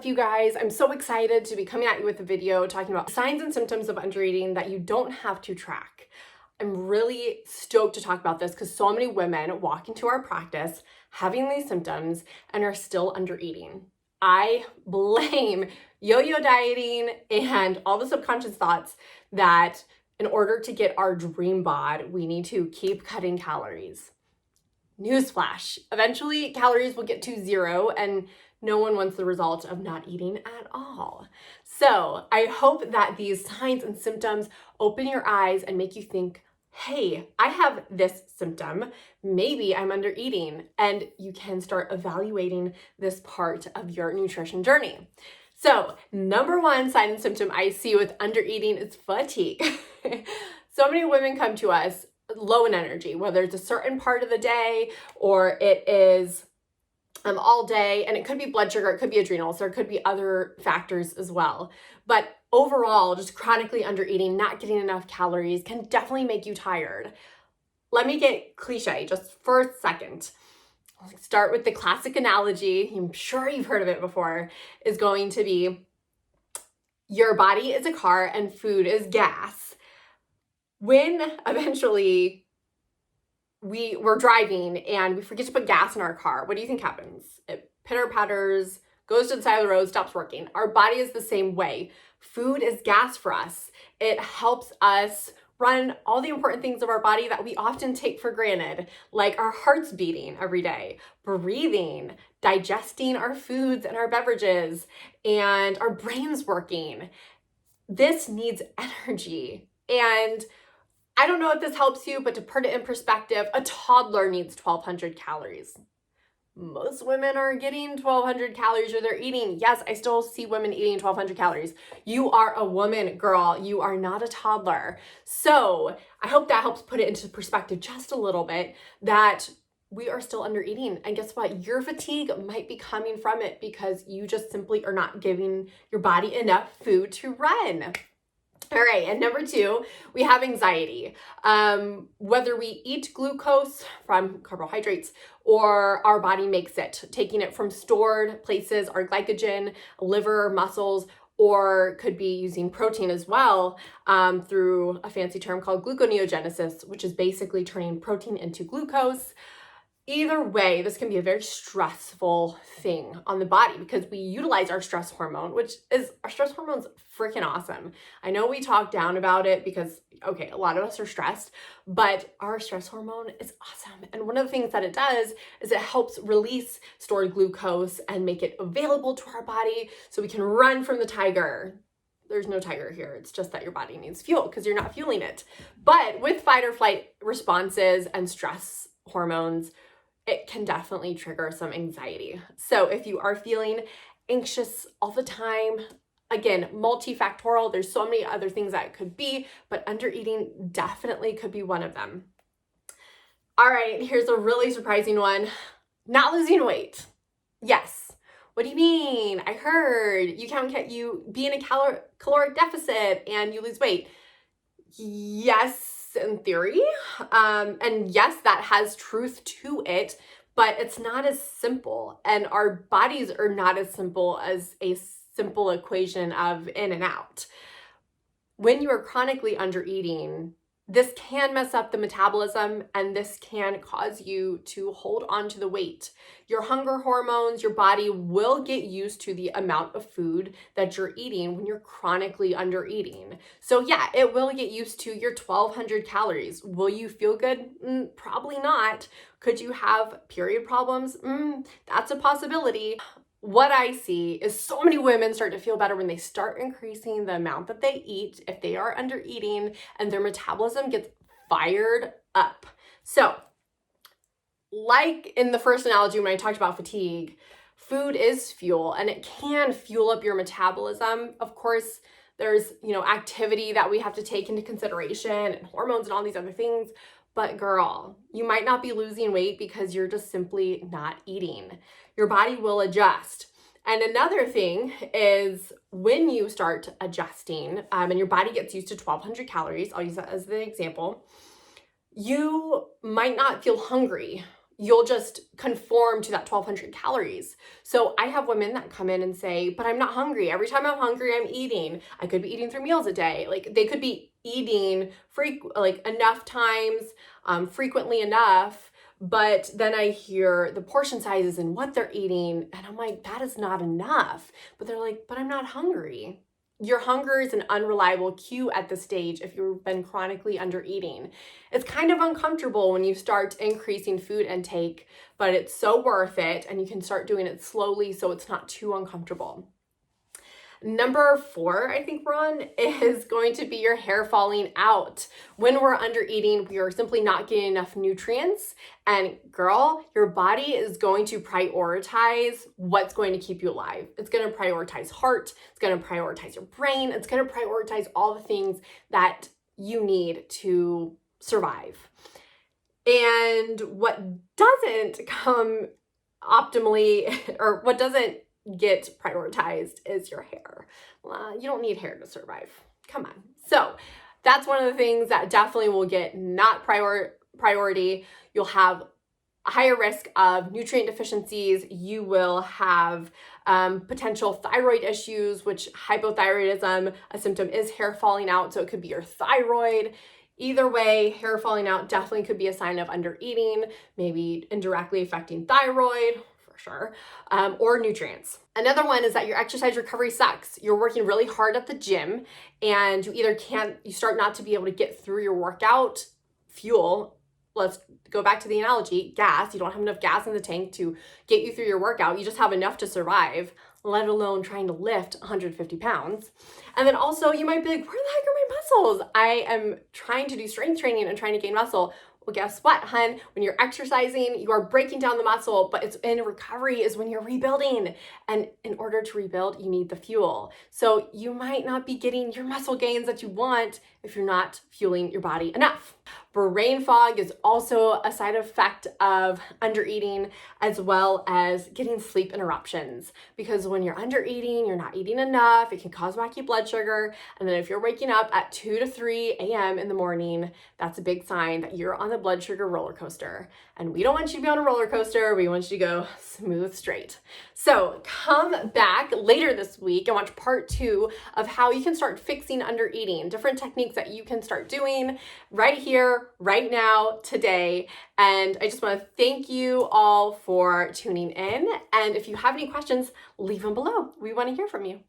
up, you guys? I'm so excited to be coming at you with a video talking about signs and symptoms of undereating that you don't have to track. I'm really stoked to talk about this because so many women walk into our practice having these symptoms and are still undereating. I blame yo-yo dieting and all the subconscious thoughts that in order to get our dream bod, we need to keep cutting calories. Newsflash, eventually calories will get to zero and no one wants the result of not eating at all. So I hope that these signs and symptoms open your eyes and make you think, hey, I have this symptom, maybe I'm under eating, and you can start evaluating this part of your nutrition journey. So number one sign and symptom I see with under eating is fatigue. So many women come to us low in energy, whether it's a certain part of the day or it is all day, and it could be blood sugar, it could be adrenals, there could be other factors as well. But overall, just chronically under eating, not getting enough calories can definitely make you tired. Let me get cliche just for a second. Let's start with the classic analogy, I'm sure you've heard of it before, is going to be your body is a car and food is gas. When eventually we're driving and we forget to put gas in our car, what do you think happens? It pitter-patters, goes to the side of the road, stops working. Our body is the same way. Food is gas for us. It helps us run all the important things of our body that we often take for granted, like our hearts beating every day, breathing, digesting our foods and our beverages, and our brains working. This needs energy. And I don't know if this helps you, but to put it in perspective, a toddler needs 1,200 calories. Most women are getting 1,200 calories or they're eating. Yes, I still see women eating 1,200 calories. You are a woman, girl. You are not a toddler. So I hope that helps put it into perspective just a little bit that we are still under eating. And guess what? Your fatigue might be coming from it because you just simply are not giving your body enough food to run. All right, and number two, we have anxiety. Whether we eat glucose from carbohydrates or our body makes it, taking it from stored places, our glycogen, liver, muscles, or could be using protein as well through a fancy term called gluconeogenesis, which is basically turning protein into glucose. Either way, this can be a very stressful thing on the body because we utilize our stress hormone, which is, our stress hormone's freaking awesome. I know we talk down about it because, okay, a lot of us are stressed, but our stress hormone is awesome. And one of the things that it does is it helps release stored glucose and make it available to our body so we can run from the tiger. There's no tiger here. It's just that your body needs fuel because you're not fueling it. But with fight or flight responses and stress hormones, it can definitely trigger some anxiety. So if you are feeling anxious all the time, again, multifactorial, there's so many other things that it could be, but undereating definitely could be one of them. All right, here's a really surprising one. Not losing weight. Yes. What do you mean? I heard you be in a caloric deficit and you lose weight. Yes, in theory. And yes, that has truth to it, but it's not as simple. And our bodies are not as simple as a simple equation of in and out. When you are chronically under eating, this can mess up the metabolism and this can cause you to hold on to the weight. Your hunger hormones, your body will get used to the amount of food that you're eating when you're chronically under eating. So yeah, it will get used to your 1,200 calories. Will you feel good? Probably not. Could you have period problems? That's a possibility. What I see is so many women start to feel better when they start increasing the amount that they eat if they are under eating and their metabolism gets fired up. So like in the first analogy when I talked about fatigue, food is fuel and it can fuel up your metabolism. Of course, there's, activity that we have to take into consideration and hormones and all these other things. But girl, you might not be losing weight because you're just simply not eating. Your body will adjust. And another thing is when you start adjusting and your body gets used to 1,200 calories, I'll use that as an example, you might not feel hungry. you'll just conform to that 1,200 calories. So I have women that come in and say, but I'm not hungry. Every time I'm hungry, I'm eating. I could be eating 3 meals a day. Like they could be eating enough times, frequently enough. But then I hear the portion sizes and what they're eating, and I'm like, that is not enough. But they're like, but I'm not hungry. Your hunger is an unreliable cue at this stage if you've been chronically under eating. It's kind of uncomfortable when you start increasing food intake, but it's so worth it, and you can start doing it slowly so it's not too uncomfortable. Number 4, I think we're on, is going to be your hair falling out. When we're under eating, we are simply not getting enough nutrients. And girl, your body is going to prioritize what's going to keep you alive. It's going to prioritize heart. It's going to prioritize your brain. It's going to prioritize all the things that you need to survive. And what doesn't come optimally, or what doesn't get prioritized, is your hair. You don't need hair to survive. Come on. So that's one of the things that definitely will get not priority. You'll have a higher risk of nutrient deficiencies. You will have potential thyroid issues, which hypothyroidism, a symptom is hair falling out. So it could be your thyroid. Either way, hair falling out definitely could be a sign of under eating, maybe indirectly affecting thyroid, sure, or nutrients. Another one is that your exercise recovery sucks. You're working really hard at the gym and you start not to be able to get through your workout. Fuel, let's go back to the analogy, gas. You don't have enough gas in the tank to get you through your workout. You just have enough to survive, let alone trying to lift 150 pounds. And then also you might be like, where the heck are my muscles? I am trying to do strength training and trying to gain muscle. Well, guess what, hun? When you're exercising, you are breaking down the muscle, but it's in recovery is when you're rebuilding. And in order to rebuild, you need the fuel. So you might not be getting your muscle gains that you want if you're not fueling your body enough. Brain fog is also a side effect of under eating, as well as getting sleep interruptions. Because when you're under eating, you're not eating enough. It can cause wacky blood sugar. And then if you're waking up at 2 to 3 a.m. in the morning, that's a big sign that you're on the blood sugar roller coaster. And we don't want you to be on a roller coaster. We want you to go smooth straight. So come back later this week and watch part 2 of how you can start fixing under eating, different techniques that you can start doing right here, right now, today. And I just want to thank you all for tuning in. And if you have any questions, leave them below. We want to hear from you.